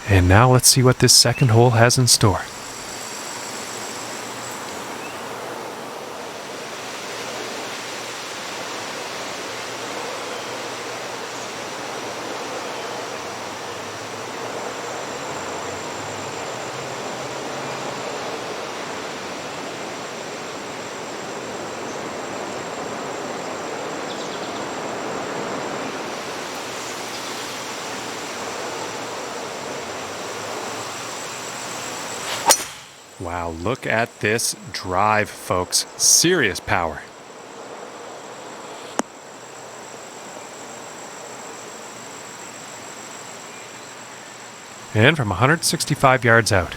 And now let's see what this second hole has in store. Wow, look at this drive, folks. Serious power. And from 165 yards out.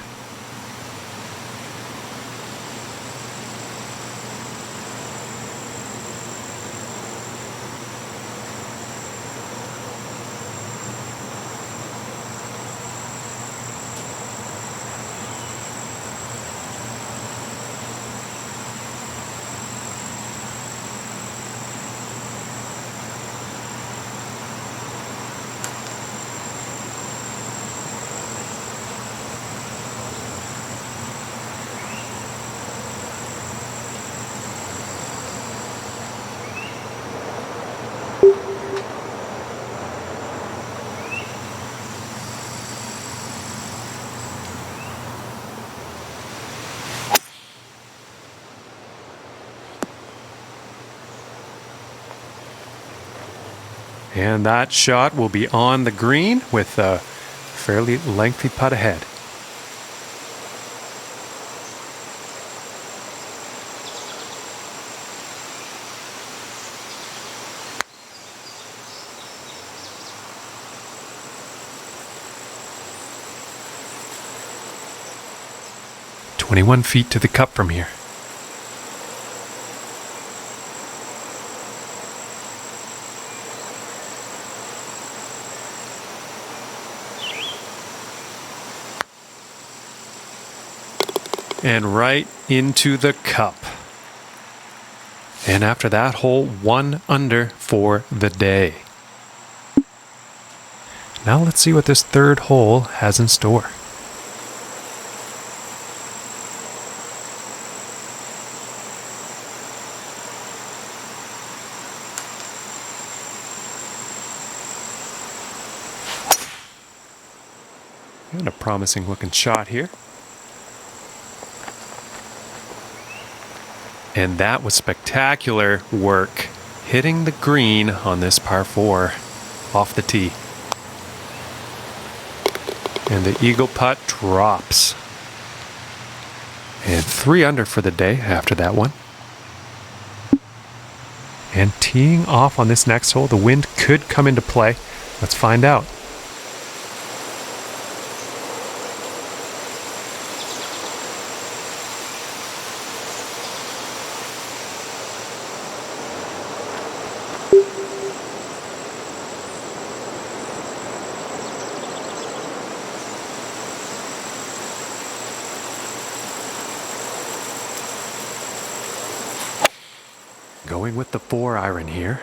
And that shot will be on the green with a fairly lengthy putt ahead. "21 feet to the cup from here." And right into the cup. And after that hole, 1 under for the day. Now let's see what this third hole has in store. And a promising looking shot here. And that was spectacular work, hitting the green on this par 4 off the tee. And the eagle putt drops. And 3 under for the day after that one. And teeing off on this next hole, the wind could come into play. Let's find out. Going with the 4-iron here.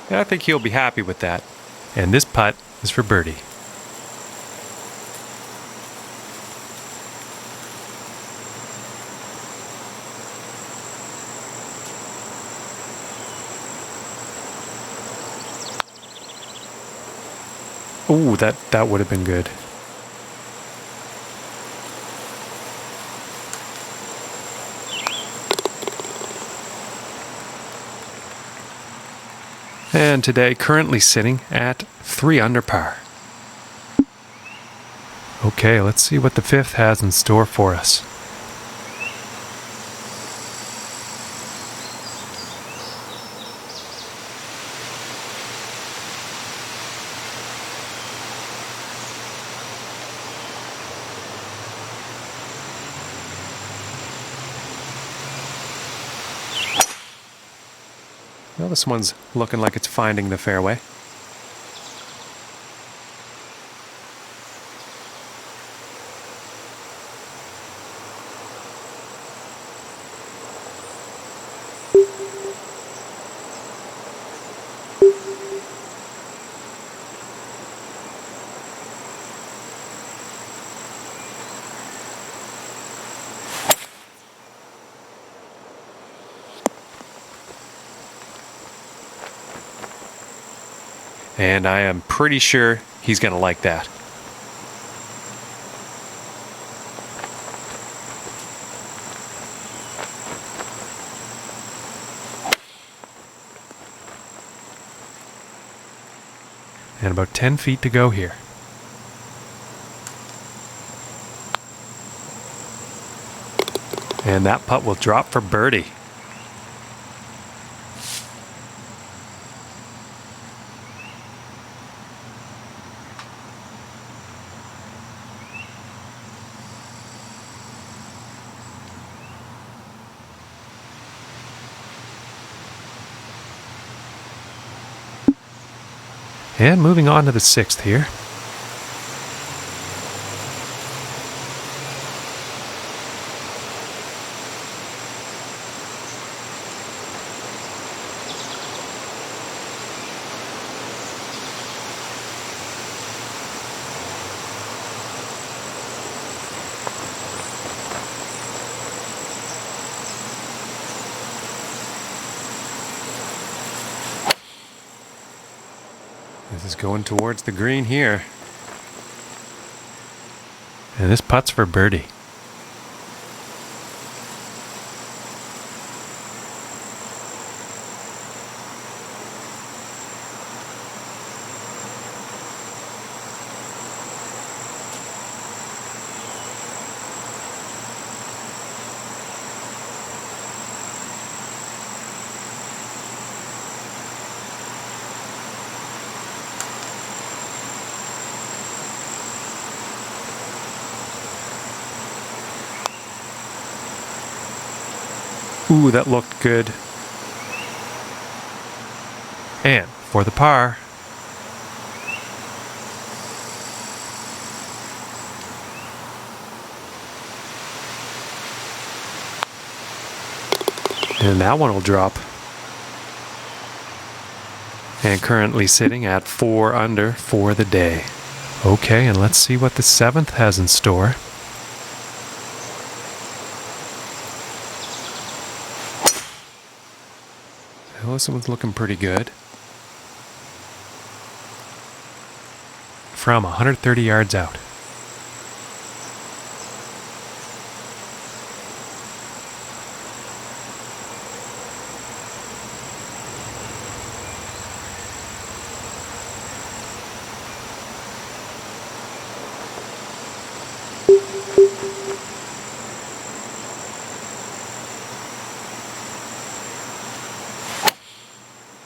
And I think he'll be happy with that. And this putt is for birdie. Ooh, that would have been good. And today, currently sitting at 3 under par. Okay, let's see what the 5th has in store for us. Well, this one's looking like it's finding the fairway. And I am pretty sure he's going to like that. And about 10 feet to go here. And that putt will drop for birdie. And moving on to the 6th here. This is going towards the green here. And this putt's for birdie. Ooh, that looked good. And for the par. And that one will drop. And currently sitting at 4 under for the day. Okay, and let's see what the 7th has in store. Well, this one's looking pretty good. From 130 yards out.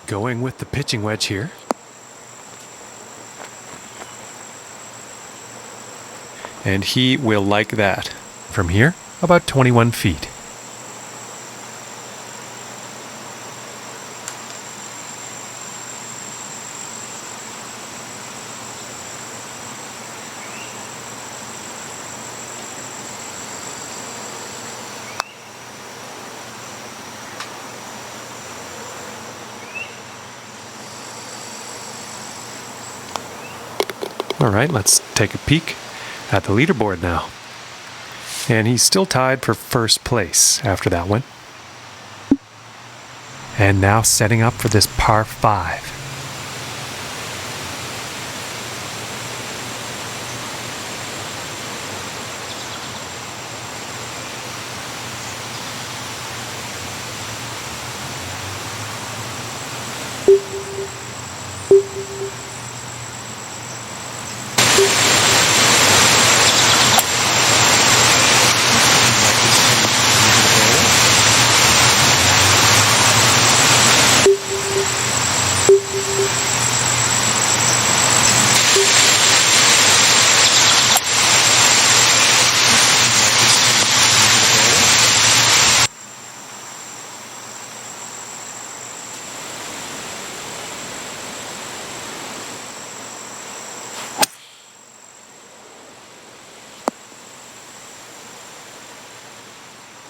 Going with the pitching wedge here. And he will like that. From here, about 21 feet. All right, let's take a peek at the leaderboard now. And he's still tied for first place after that one. And now setting up for this par 5.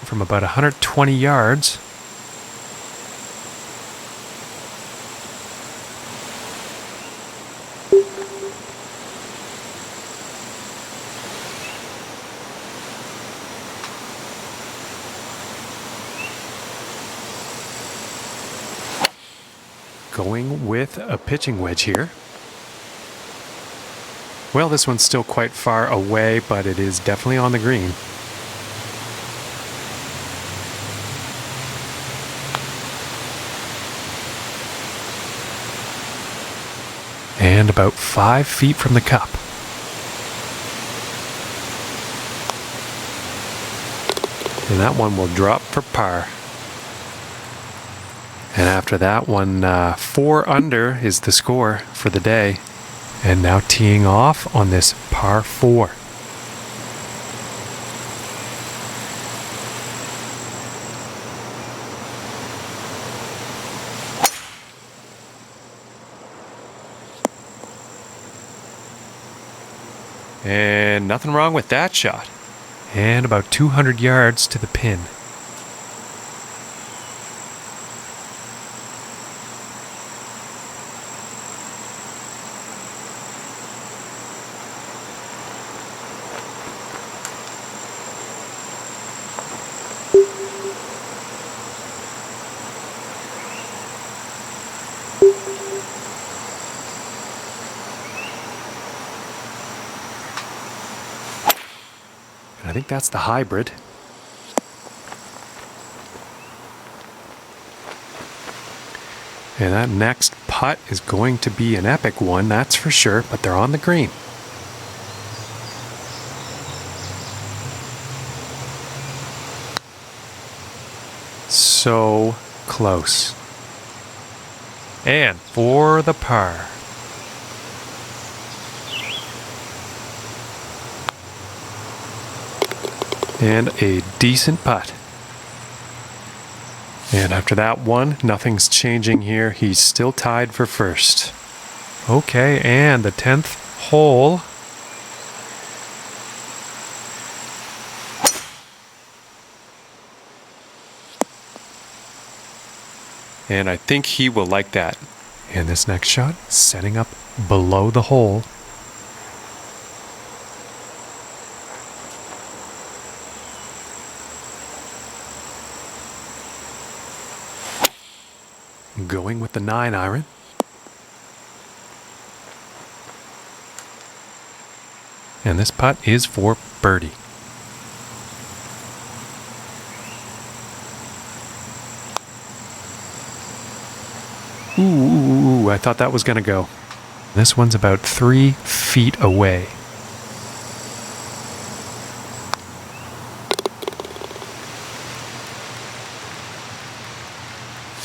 From about 120 yards. Going with a pitching wedge here. Well, this one's still quite far away, but it is definitely on the green. And about 5 feet from the cup. And that one will drop for par. And after that one, 4 under is the score for the day. And now teeing off on this par 4. And nothing wrong with that shot. And about 200 yards to the pin. I think that's the hybrid. And that next putt is going to be an epic one, that's for sure, but they're on the green. So close. And for the par. And a decent putt. And after that one, nothing's changing here. He's still tied for first. Okay, and the 10th hole. And I think he will like that. And this next shot, setting up below the hole. Going with the 9 iron. And this putt is for birdie. Ooh, I thought that was going to go. This one's about 3 feet away.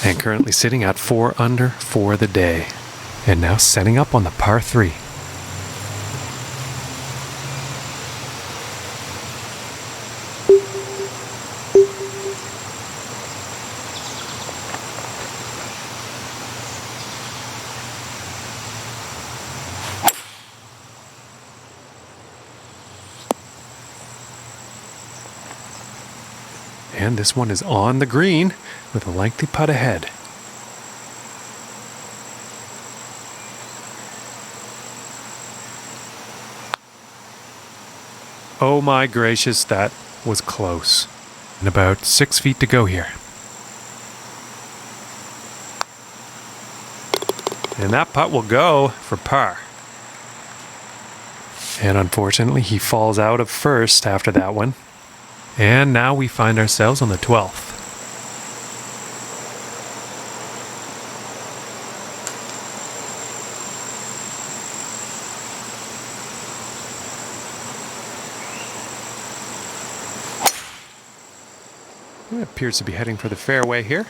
And currently sitting at 4 under for the day. And now setting up on the par 3. And this one is on the green with a lengthy putt ahead. Oh my gracious, that was close. And about 6 feet to go here. And that putt will go for par. And unfortunately, he falls out of first after that one. And now we find ourselves on the 12th. It appears to be heading for the fairway here.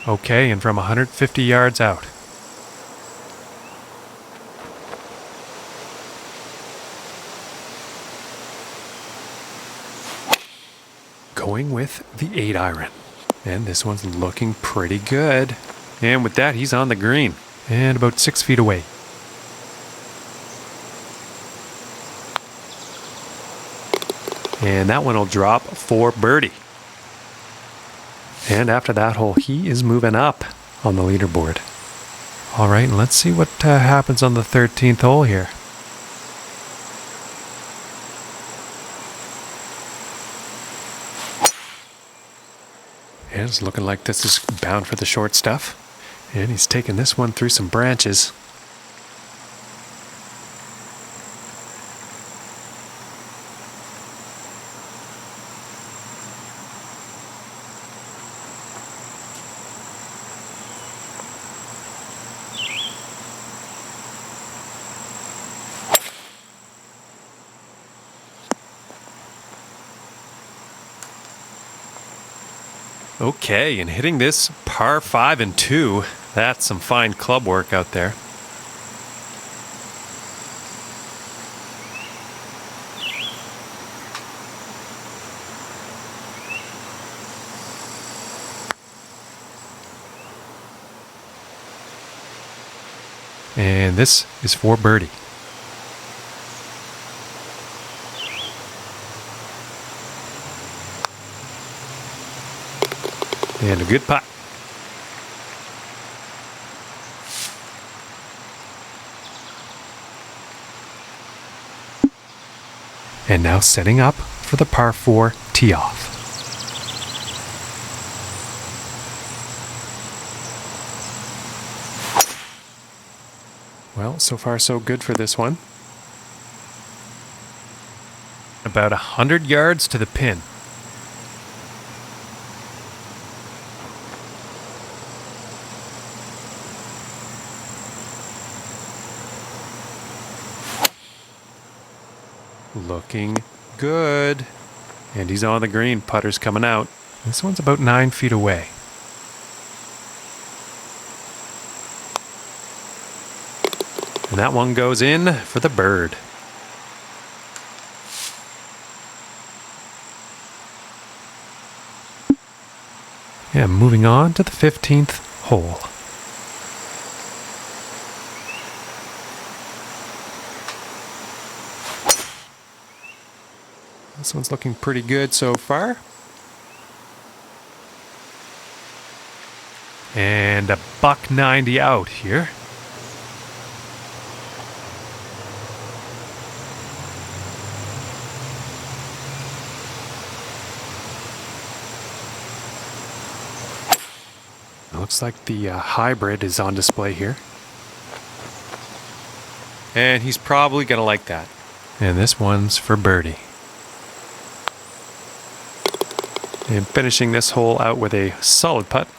Okay, and from 150 yards out. Going with the 8 iron. And this one's looking pretty good. And with that, he's on the green. And about 6 feet away. And that one will drop for birdie. And after that hole, he is moving up on the leaderboard. All right, and let's see what happens on the 13th hole here. And it's looking like this is bound for the short stuff. And he's taking this one through some branches. Okay, and hitting this par 5 and 2, that's some fine club work out there. And this is for birdie. And a good putt. And now setting up for the par 4 tee off. Well, so far so good for this one. About 100 yards to the pin. Looking good. And he's on the green. Putter's coming out. This one's about 9 feet away. And that one goes in for the bird. Yeah, moving on to the 15th hole. This one's looking pretty good so far. And a $190 out here. Looks like the hybrid is on display here. And he's probably going to like that. And this one's for birdie. And finishing this hole out with a solid putt.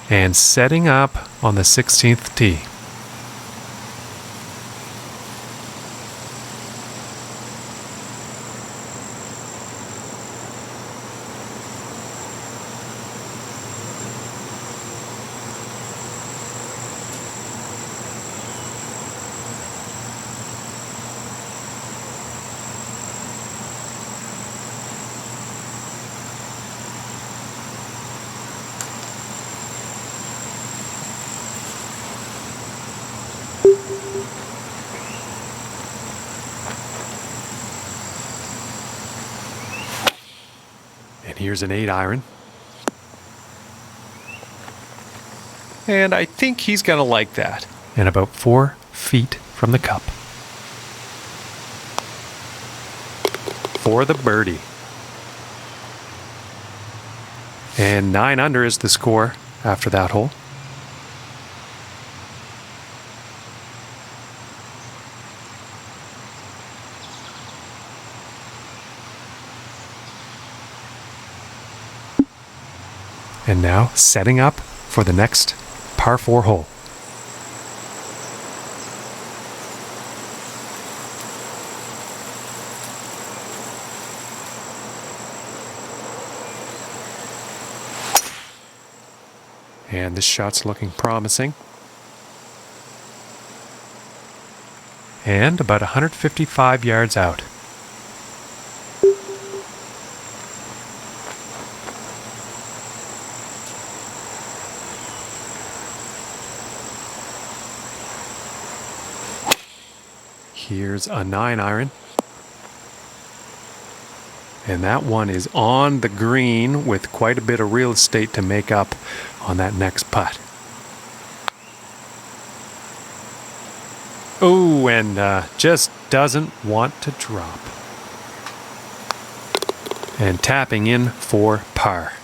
And setting up on the 16th tee. And here's an 8-iron. And I think he's going to like that. And about 4 feet from the cup. For the birdie. And 9 under is the score after that hole. And now setting up for the next par 4 hole. And this shot's looking promising. And about 155 yards out. Here's a 9-iron. And that one is on the green with quite a bit of real estate to make up on that next putt. Oh, and just doesn't want to drop. And tapping in for par.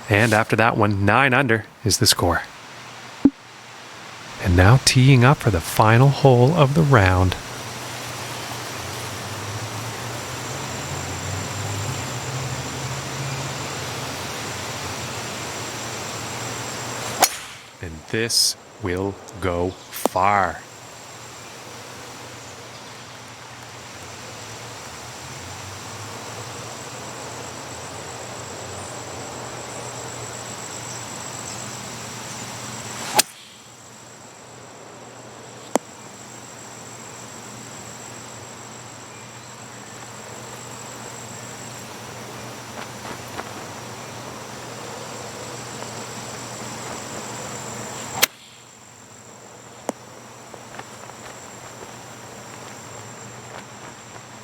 And after that one, 9 under is the score. And now teeing up for the final hole of the round. And this will go far.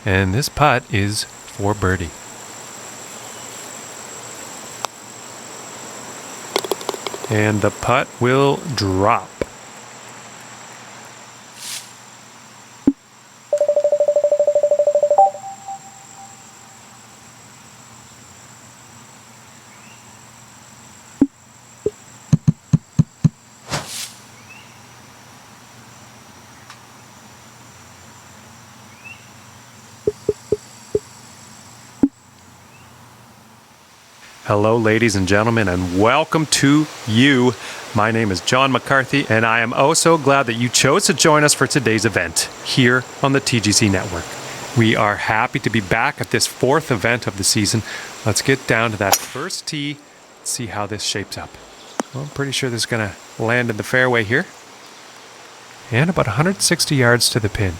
And this putt is for birdie. And the putt will drop. Hello, ladies and gentlemen, and welcome to you. My name is John McCarthy, and I am oh so glad that you chose to join us for today's event here on the TGC Network. We are happy to be back at this fourth event of the season. Let's get down to that first tee, see how this shapes up. Well, I'm pretty sure this is going to land in the fairway here. And about 160 yards to the pin.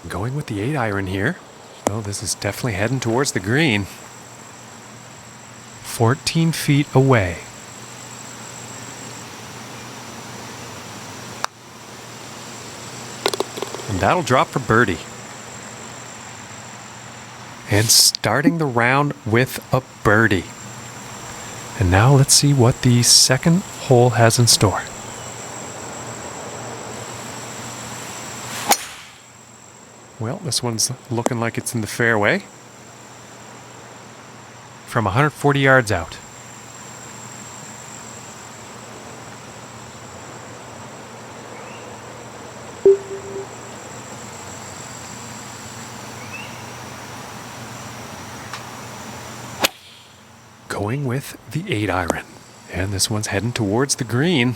Going with the 8-iron here. Oh, this is definitely heading towards the green. 14 feet away. And that'll drop for birdie. And starting the round with a birdie. And now let's see what the second hole has in store. Well, this one's looking like it's in the fairway from 140 yards out. Going with the 8-iron. And this one's heading towards the green.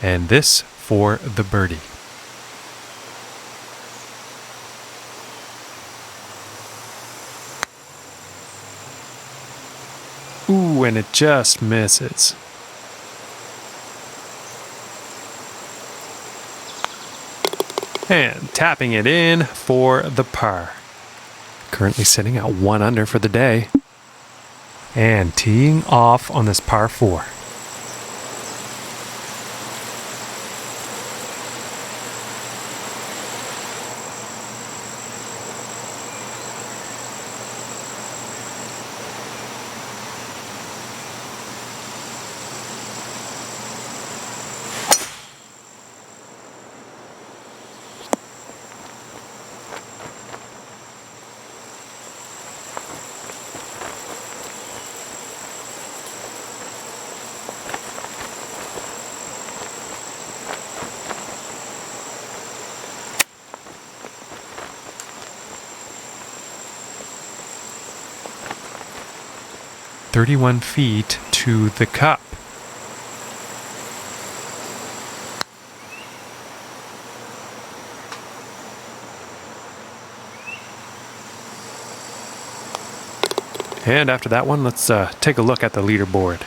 And this for the birdie. Ooh, and it just misses. And tapping it in for the par. Currently sitting at 1 under for the day. And teeing off on this par 4. "31 feet to the cup." And after that one, let's take a look at the leaderboard.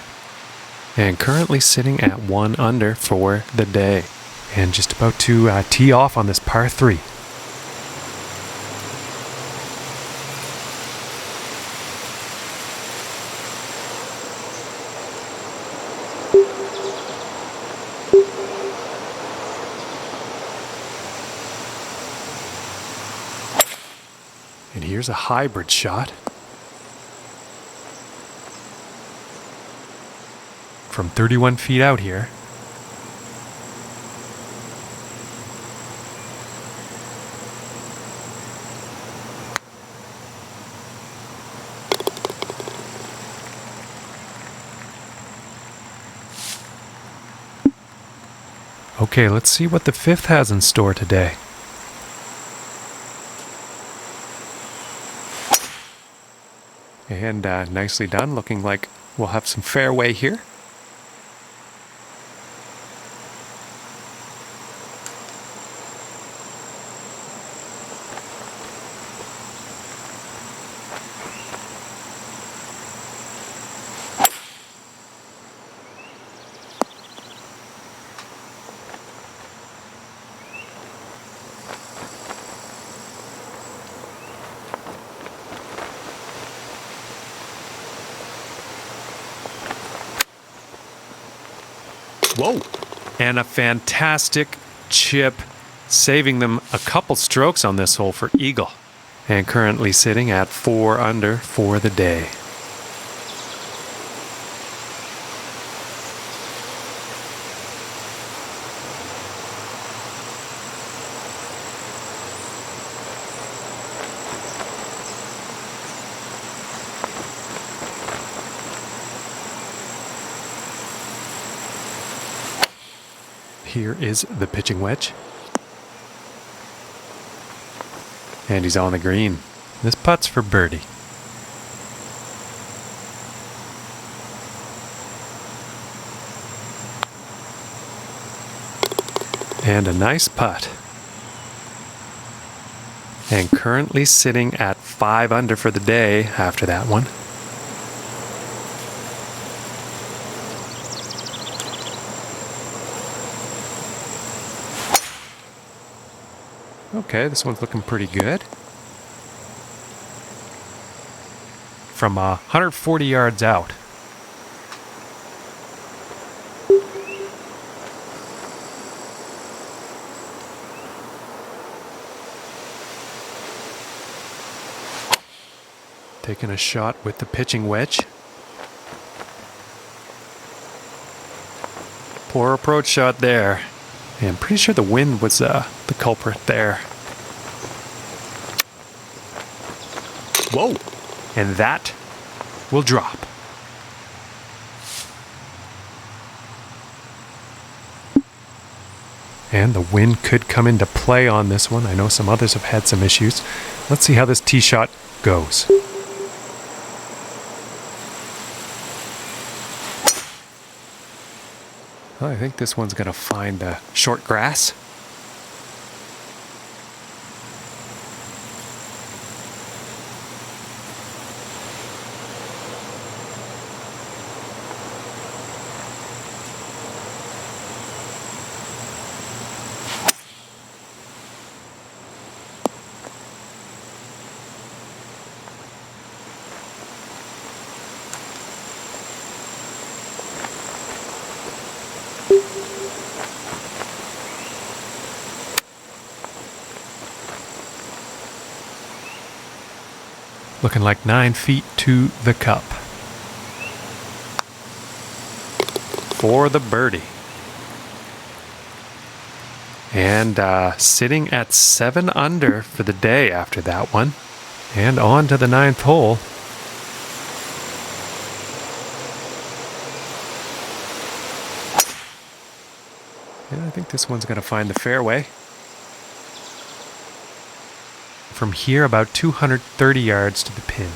And currently sitting at 1 under for the day. And just about to tee off on this par 3. And here's a hybrid shot from 31 feet out here. Okay, let's see what the 5th has in store today. And nicely done, looking like we'll have some fairway here. Whoa! And a fantastic chip, saving them a couple strokes on this hole for eagle. And currently sitting at 4 under for the day. Here is the pitching wedge. And he's on the green. This putt's for birdie. And a nice putt. And currently sitting at 5 under for the day after that one. Okay, this one's looking pretty good. From 140 yards out. Taking a shot with the pitching wedge. Poor approach shot there. Yeah, I'm pretty sure the wind was the culprit there. Whoa! And that will drop. And the wind could come into play on this one. I know some others have had some issues. Let's see how this tee shot goes. I think this one's going to find the short grass. Looking like 9 feet to the cup. For the birdie. And sitting at 7 under for the day after that one. And on to the 9th hole. And I think this one's going to find the fairway. From here, about 230 yards to the pin.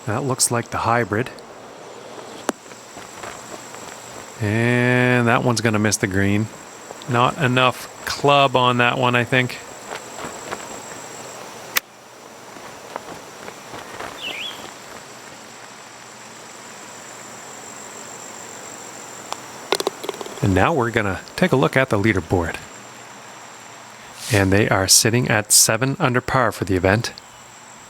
That looks like the hybrid. And that one's going to miss the green. Not enough club on that one, I think. And now we're going to take a look at the leaderboard. And they are sitting at 7 under par for the event.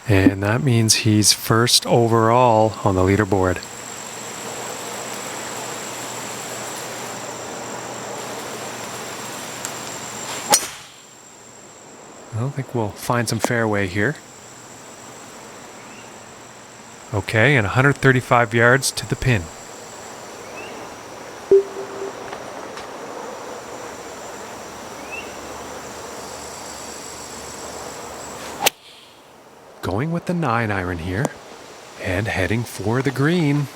And that means he's first overall on the leaderboard. I think we'll find some fairway here. Okay, and 135 yards to the pin. Going with the 9-iron here and heading for the green.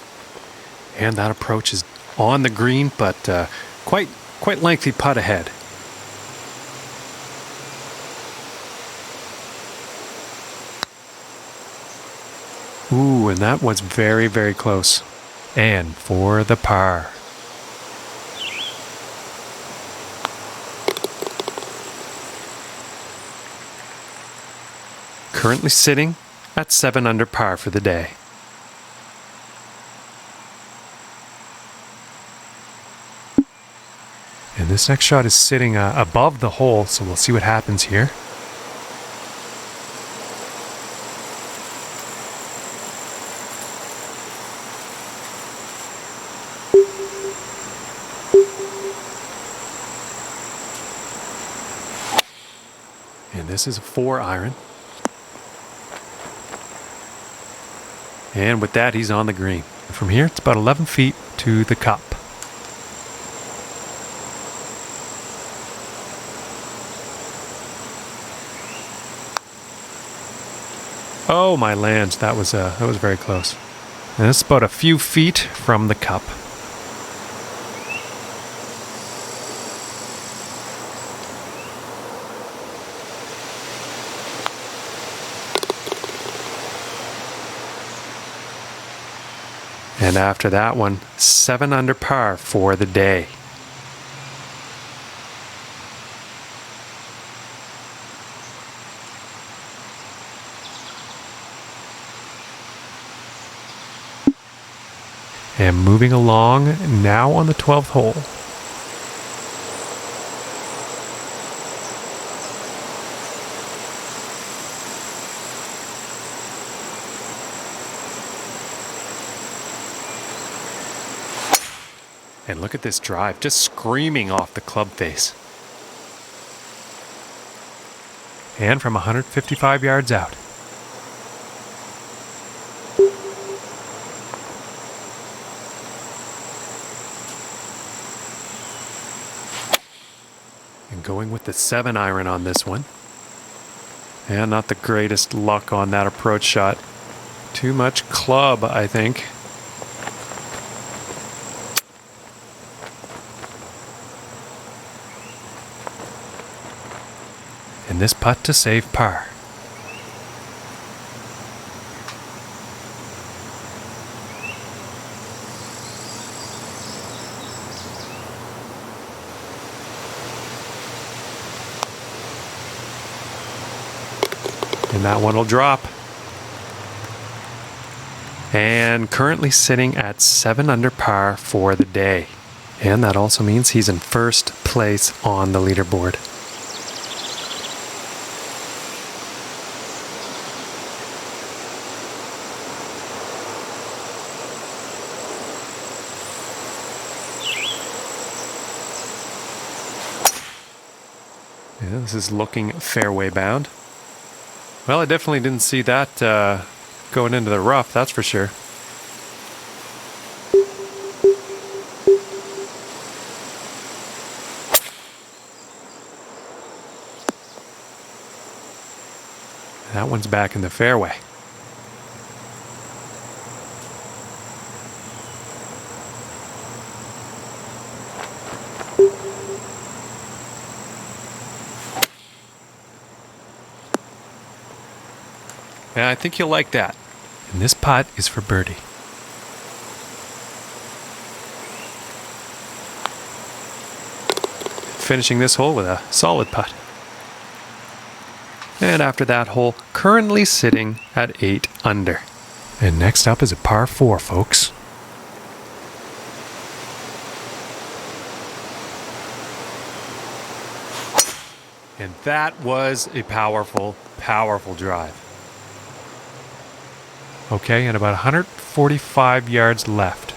And that approach is on the green, but quite lengthy putt ahead. Ooh, and that was very, very close. And for the par. Currently sitting at 7 under par for the day. And this next shot is sitting above the hole, so we'll see what happens here. And this is a 4 iron. And with that, he's on the green. From here, it's about 11 feet to the cup. Oh, my lands, that was very close. And it's about a few feet from the cup. And after that one, 7 under par for the day. And moving along, now on the 12th hole. And look at this drive, just screaming off the club face. And from 155 yards out. And going with the 7 iron on this one. And not the greatest luck on that approach shot. Too much club, I think. And this putt to save par. And that one will drop. And currently sitting at 7 under par for the day. And that also means he's in first place on the leaderboard. Yeah, this is looking fairway bound. Well, I definitely didn't see that going into the rough, that's for sure. That one's back in the fairway. Yeah, I think you'll like that. And this putt is for birdie. Finishing this hole with a solid putt. And after that hole, currently sitting at 8 under. And next up is a par 4, folks. And that was a powerful, powerful drive. Okay, and about 145 yards left.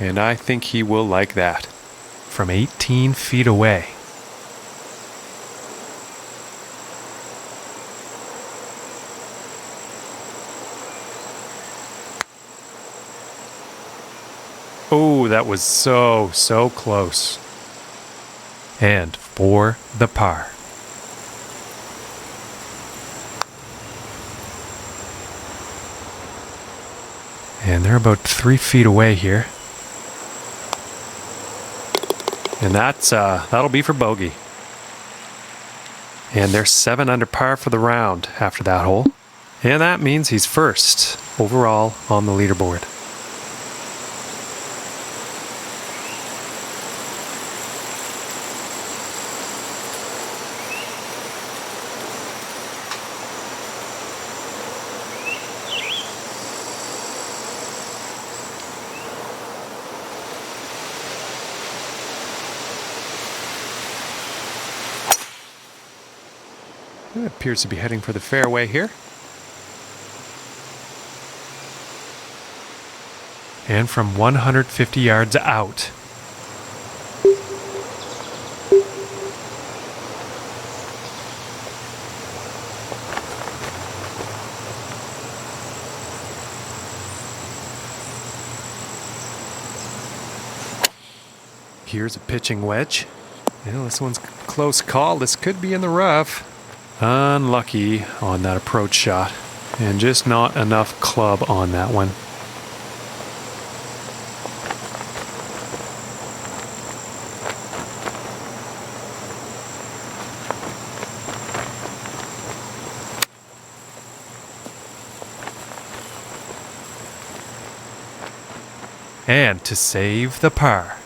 And I think he will like that. From 18 feet away. Oh, that was so close. And for the par. And they're about 3 feet away here. And that'll be for bogey. And they're 7 under par for the round after that hole. And that means he's first overall on the leaderboard. It appears to be heading for the fairway here. and from 150 yards out. Here's a pitching wedge. This one's a close call. This could be in the rough. Unlucky on that approach shot, and just not enough club on that one. And to save the par.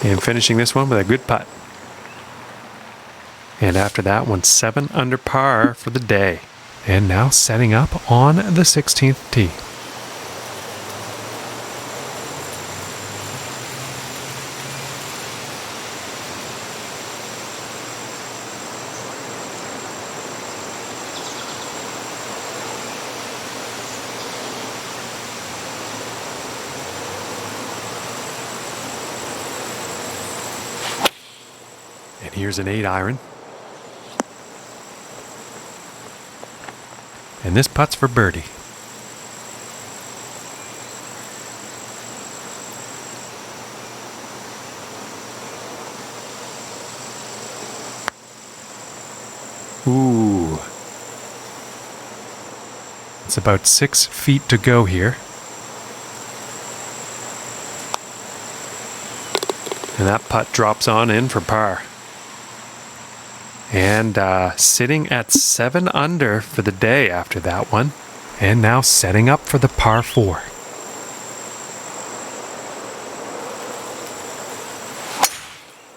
And finishing this one with a good putt. And after that one, 7 under par for the day. And now setting up on the 16th tee. And here's an 8-iron. And this putt's for birdie. Ooh. It's about 6 feet to go here. And that putt drops on in for par. And sitting at 7 under for the day after that one. And now setting up for the par 4.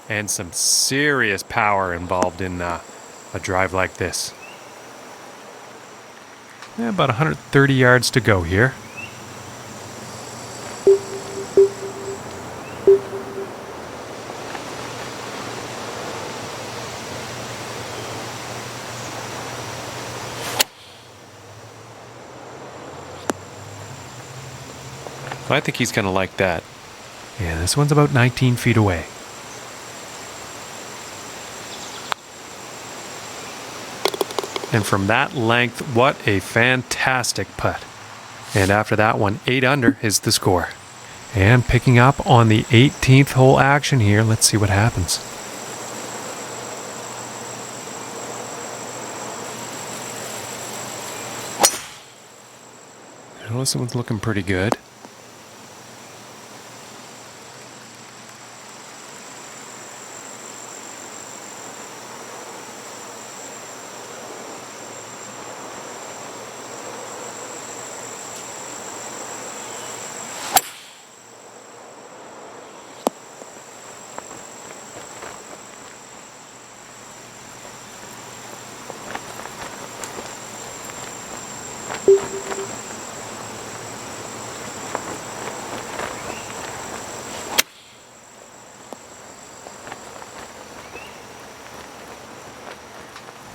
And some serious power involved in a drive like this. About 130 yards to go here. I think he's going to like that. Yeah, this one's about 19 feet away. And from that length, what a fantastic putt. And after that one, 8 under is the score. And picking up on the 18th hole action here, let's see what happens. Well, this one's looking pretty good.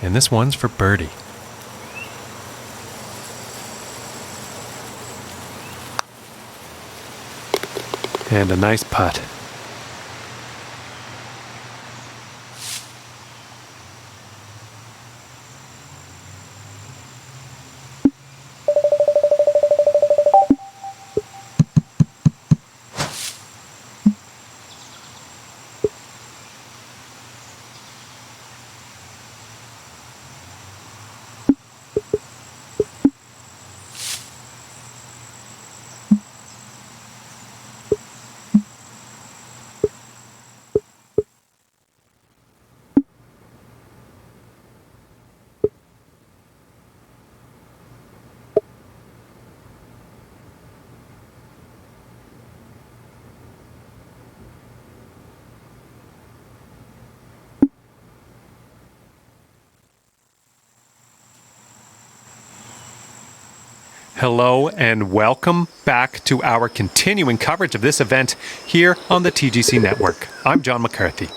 And this one's for birdie. And a nice putt. Hello and welcome back to our continuing coverage of this event here on the TGC Network. I'm John McCarthy.